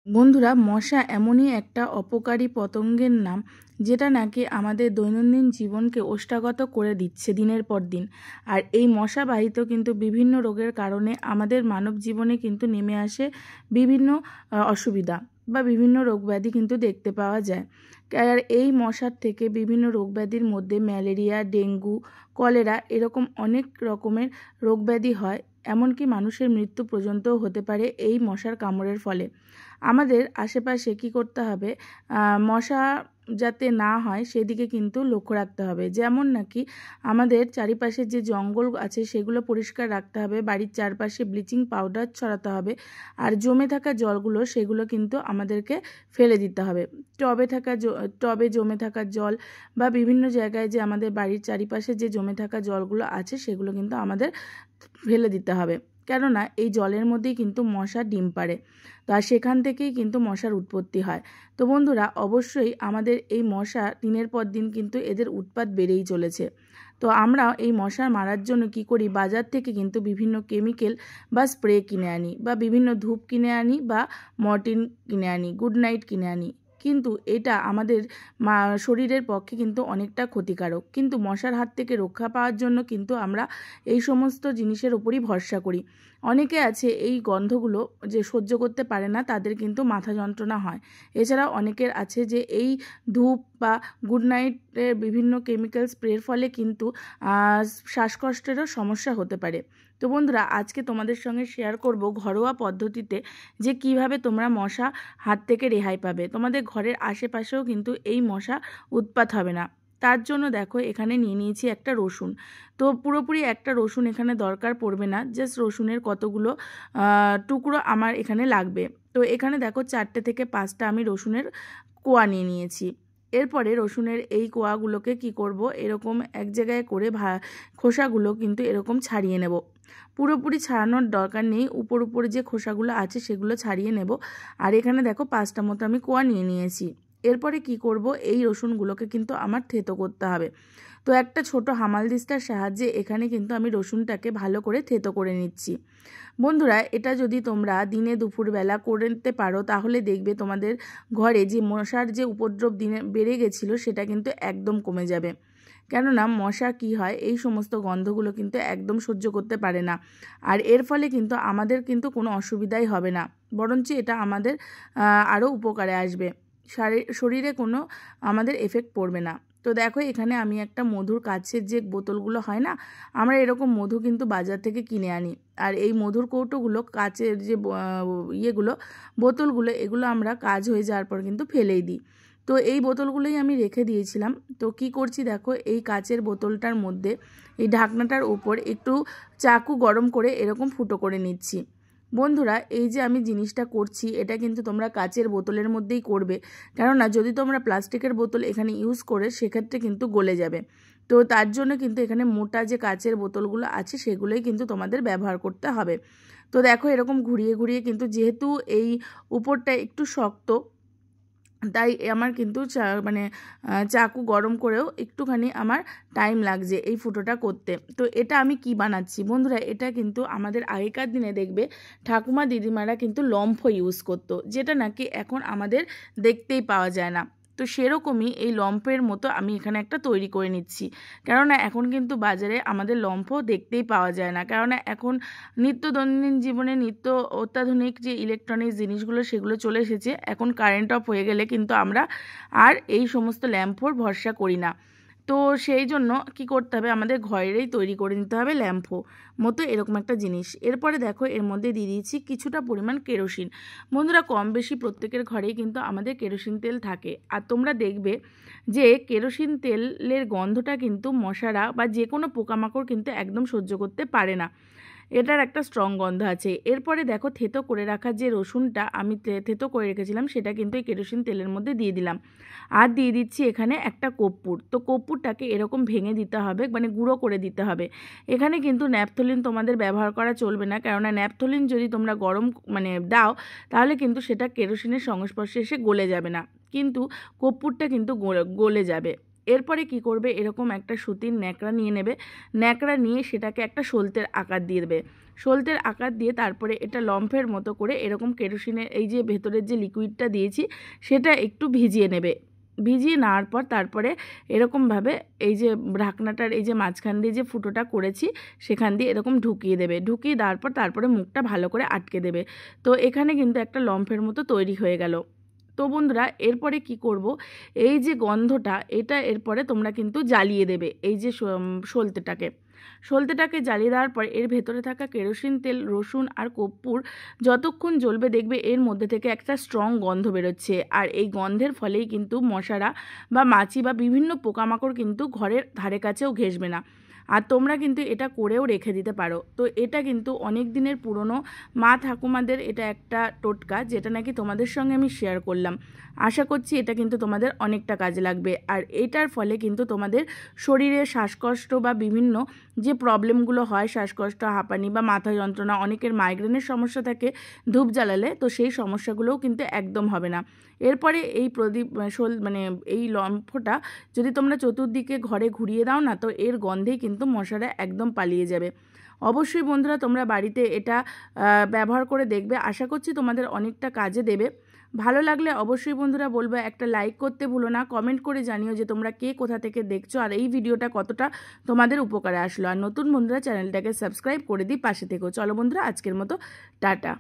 বন্ধুরা, মশা এমনই একটা অপকারী পতঙ্গের নাম যেটা নাকি আমাদের দৈনন্দিন জীবনকে ওষ্ঠাগত করে দিচ্ছে দিনের পর দিন। আর এই মশাবাহিত কিন্তু বিভিন্ন রোগের কারণে আমাদের মানব জীবনে কিন্তু নেমে আসে বিভিন্ন অসুবিধা বা বিভিন্ন রোগব্যাধি কিন্তু দেখতে পাওয়া যায়। আর এই মশার থেকে বিভিন্ন রোগব্যাধির মধ্যে ম্যালেরিয়া, ডেঙ্গু, কলেরা এরকম অনেক রকমের রোগব্যাধি হয়। এমনকি মানুষের মৃত্যু পর্যন্তও হতে পারে এই মশার কামড়ের ফলে। আমাদের আশেপাশে কি করতে হবে, মশা যাতে না হয় সেদিকে কিন্তু লক্ষ্য রাখতে হবে। যেমন নাকি আমাদের চারিপাশে যে জঙ্গল আছে সেগুলো পরিষ্কার রাখতে হবে, বাড়ির চারপাশে ব্লিচিং পাউডার ছড়াতে হবে, আর জমে থাকা জলগুলো সেগুলো কিন্তু আমাদেরকে ফেলে দিতে হবে। টবে জমে থাকা জল বা বিভিন্ন জায়গায় যে আমাদের বাড়ির চারিপাশে যে জমে থাকা জলগুলো আছে সেগুলো কিন্তু আমাদের ফেলে দিতে হবে, কেননা এই জলের মধ্যেই কিন্তু মশা ডিম পাড়ে। তো আর সেখান থেকেই কিন্তু মশার উৎপত্তি হয়। তো বন্ধুরা, অবশ্যই আমাদের এই মশা দিনের পর দিন কিন্তু এদের উৎপাত বেড়েই চলেছে। তো আমরা এই মশা মারার জন্য কি করি, বাজার থেকে কিন্তু বিভিন্ন কেমিক্যাল বা স্প্রে কিনে আনি, বা বিভিন্ন ধূপ কিনে আনি, বা মর্টিন কিনে আনি, গুড নাইট কিনে আনি। কিন্তু এটা আমাদের শরীরের পক্ষে কিন্তু অনেকটা ক্ষতিকারক। কিন্তু মশার হাত থেকে রক্ষা পাওয়ার জন্য কিন্তু আমরা এই সমস্ত জিনিসের উপরই ভরসা করি। অনেকে আছে এই গন্ধগুলো যে সহ্য করতে পারে না, তাদের কিন্তু মাথা যন্ত্রণা হয়। এছাড়াও অনেকের আছে যে এই ধূপ বা গুড নাইটের বিভিন্ন কেমিক্যাল স্প্রের ফলে কিন্তু শ্বাসকষ্টেরও সমস্যা হতে পারে। তো বন্ধুরা, আজকে তোমাদের সঙ্গে শেয়ার করব ঘরোয়া পদ্ধতিতে যে কিভাবে তোমরা মশা হাত থেকে রেহাই পাবে। তোমাদের ঘরের আশেপাশেও কিন্তু এই মশা উৎপাত হবে না। তার জন্য দেখো, এখানে নিয়ে নিয়েছি একটা রসুন। তো পুরোপুরি একটা রসুন এখানে দরকার পড়বে না, জাস্ট রসুনের কতগুলো টুকরো আমার এখানে লাগবে। তো এখানে দেখো 4টে থেকে 5টা আমি রসুনের কোয়া নিয়ে নিয়েছি। এরপরে রসুনের এই কোয়াগুলোকে কি করব, এরকম এক জায়গায় করে খোসাগুলো কিন্তু এরকম ছাড়িয়ে নেব। পুরোপুরি ছাড়ানোর দরকার নেই, উপরে যে খোসাগুলো আছে সেগুলো ছাড়িয়ে নেব। আর এখানে দেখো 5টা মতো আমি কোয়া নিয়ে নিয়েছি। এরপরে কি করব, এই রসুনগুলোকে কিন্তু আমার থেতো করতে হবে। তো একটা ছোট হামালদিস্তার সাহায্যে এখানে কিন্তু আমি রসুনটাকে ভালো করে থেতো করে নিচ্ছি। বন্ধুরা, এটা যদি তোমরা দিনে দুপুরবেলা করতে পারো তাহলে দেখবে তোমাদের ঘরে যে মশার যে উপদ্রব দিনে বেড়ে গেছিলো সেটা কিন্তু একদম কমে যাবে। কেননা মশা কি হয়, এই সমস্ত গন্ধগুলো কিন্তু একদম সহ্য করতে পারে না। আর এর ফলে কিন্তু আমাদের কিন্তু কোনো অসুবিধাই হবে না, বরঞ্চ এটা আমাদের আরও উপকারে আসবে। শরীরে কোনো আমাদের এফেক্ট পড়বে না। তো দেখো, এখানে আমি একটা মধুর কাচের যে বোতলগুলো হয় না, আমরা এরকম মধু কিন্তু বাজার থেকে কিনে আনি। আর এই মধুর কৌটোগুলো, কাচের যে বোতলগুলো, এগুলো আমরা কাজ হয়ে যাওয়ার পর কিন্তু ফেলেই দিই। তো এই বোতলগুলোই আমি রেখে দিয়েছিলাম। তো কি করছি দেখো, এই কাচের বোতলটার মধ্যে এই ঢাকনাটার উপর একটু চাকু গরম করে এরকম ফুটো করে নিচ্ছি। বন্ধুরা, এই যে আমি জিনিসটা করছি এটা কিন্তু তোমরা কাচের বোতলের মধ্যেই করবে, কেননা যদি তোমরা প্লাস্টিকের বোতল এখানে ইউজ করে সেক্ষেত্রে কিন্তু গলে যাবে। তো তার জন্য কিন্তু এখানে মোটা যে কাচের বোতলগুলো আছে সেগুলোই কিন্তু তোমাদের ব্যবহার করতে হবে। তো দেখো, এরকম ঘুরিয়ে ঘুরিয়ে কিন্তু, যেহেতু এই উপরটা একটু শক্ত, তাই আমার কিন্তু চাকু গরম করেও একটুখানি আমার টাইম লাগছে এই ফুটোটা করতে। তো এটা আমি কি বানাচ্ছি বন্ধুরা, এটা কিন্তু আমাদের আগেকার দিনে দেখবে ঠাকুমা দিদিমারা কিন্তু লম্ফ ইউজ করতো, যেটা নাকি এখন আমাদের দেখতেই পাওয়া যায় না। তো সেরকমই এই লম্ফের মতো আমি এখানে একটা তৈরি করে নিচ্ছি, কেননা এখন কিন্তু বাজারে আমাদের লম্ফ দেখতেই পাওয়া যায় না, কেননা এখন দৈনন্দিন জীবনে অত্যাধুনিক যে ইলেকট্রনিক্স জিনিসগুলো সেগুলো চলে এসেছে। এখন কারেন্ট অফ হয়ে গেলে কিন্তু আমরা আর এই সমস্ত ল্যাম্পোর ভরসা করি না। তো সেই জন্য কি করতে হবে, আমাদের ঘরেরই তৈরি করে নিতে হবে ল্যাম্পো মতো এরকম একটা জিনিস। এরপরে দেখো, এর মধ্যে দিয়ে দিয়েছি কিছুটা পরিমাণ কেরোসিন। বন্ধুরা, কম বেশি প্রত্যেকের ঘরেই কিন্তু আমাদের কেরোসিন তেল থাকে। আর তোমরা দেখবে যে কেরোসিন তেলের গন্ধটা কিন্তু মশারা বা যে কোনো পোকামাকড় কিন্তু একদম সহ্য করতে পারে না, এটার একটা স্ট্রং গন্ধ আছে। এরপরে দেখো, থেতো করে রাখা যে রসুনটা আমি থেতো করে রেখেছিলাম সেটা কিন্তু এই কেরোসিন তেলের মধ্যে দিয়ে দিলাম। আর দিয়ে দিচ্ছি এখানে একটা কর্পূর। তো কর্পূরটাকে এরকম ভেঙে দিতে হবে, গুঁড়ো করে দিতে হবে। এখানে কিন্তু ন্যাপথলিন তোমাদের ব্যবহার করা চলবে না, কেননা ন্যাপথলিন যদি তোমরা গরম দাও তাহলে কিন্তু সেটা কেরোসিনের সংস্পর্শে এসে গলে যাবে না, কিন্তু কর্পূরটা কিন্তু গলে যাবে। এরপরে কি করবে, এরকম একটা সুতির ন্যাকড়া নিয়ে নেবে, ন্যাকড়া নিয়ে সেটাকে একটা সলতের আকার দিয়ে দেবে। সলতের আকার দিয়ে তারপরে এটা লম্ফের মতো করে এরকম কেরোসিনের এই যে ভেতরের যে লিকুইডটা দিয়েছি সেটা একটু ভিজিয়ে নেবে। ভিজিয়ে নেওয়ার পর তারপরে এরকমভাবে এই যে ঢাকনাটার এই যে মাঝখান দিয়ে যে ফুটোটা করেছি সেখান দিয়ে এরকম ঢুকিয়ে দেবে। ঢুকিয়ে দেওয়ার পর তারপরে মুখটা ভালো করে আটকে দেবে। তো এখানে কিন্তু একটা লম্ফের মতো তৈরি হয়ে গেল। তো বন্ধুরা এরপরে কি করব, এই যে গন্ধটা এটা এরপরে তোমরা কিন্তু জ্বালিয়ে দেবে এই যে সলতেটাকে জ্বালিয়ে দেওয়ার পর এর ভেতরে থাকা কেরোসিন তেল, রসুন আর কর্পূর যতক্ষণ জ্বলবে দেখবে এর মধ্যে থেকে একটা স্ট্রং গন্ধ বেরোচ্ছে। আর এই গন্ধের ফলেই কিন্তু মশারা বা মাছি বা বিভিন্ন পোকামাকড় কিন্তু ঘরের ধারে কাছেও ঘেঁষবে না। আর তোমরা কিন্তু এটা করেও রেখে দিতে পারো। তো এটা কিন্তু অনেক দিনের পুরনো মা ঠাকুমাদের এটা একটা টোটকা, যেটা নাকি তোমাদের সঙ্গে আমি শেয়ার করলাম। আশা করছি এটা কিন্তু তোমাদের অনেকটা কাজে লাগবে। আর এটার ফলে কিন্তু তোমাদের শরীরে শ্বাসকষ্ট বা বিভিন্ন যে প্রবলেমগুলো হয়, শ্বাসকষ্ট, হাঁপানি বা মাথা যন্ত্রণা, অনেকের মাইগ্রেনের সমস্যা থাকে ধূপ জ্বালালে, তো সেই সমস্যাগুলোও কিন্তু একদম হবে না। এরপরে এই প্রদীপ এই লম্ফটা যদি তোমরা চতুর্দিকে ঘরে ঘুরিয়ে দাও না, তো এর গন্ধেই কিন্তু মশারা একদম পালিয়ে যাবে। অবশ্যই বন্ধুরা তোমরা বাড়িতে এটা ব্যবহার করে দেখবে, আশা করছি তোমাদের অনেকটা কাজে দেবে। ভালো লাগলে অবশ্যই বন্ধুরা বলবো একটা লাইক করতে ভুলো না, কমেন্ট করে জানিও যে তোমরা কে কোথা থেকে দেখছো আর এই ভিডিওটা কতটা তোমাদের উপকারে আসলো। আর নতুন বন্ধুরা চ্যানেলটাকে সাবস্ক্রাইব করে দিই, পাশে থেকো। চলো বন্ধুরা আজকের মতো টাটা।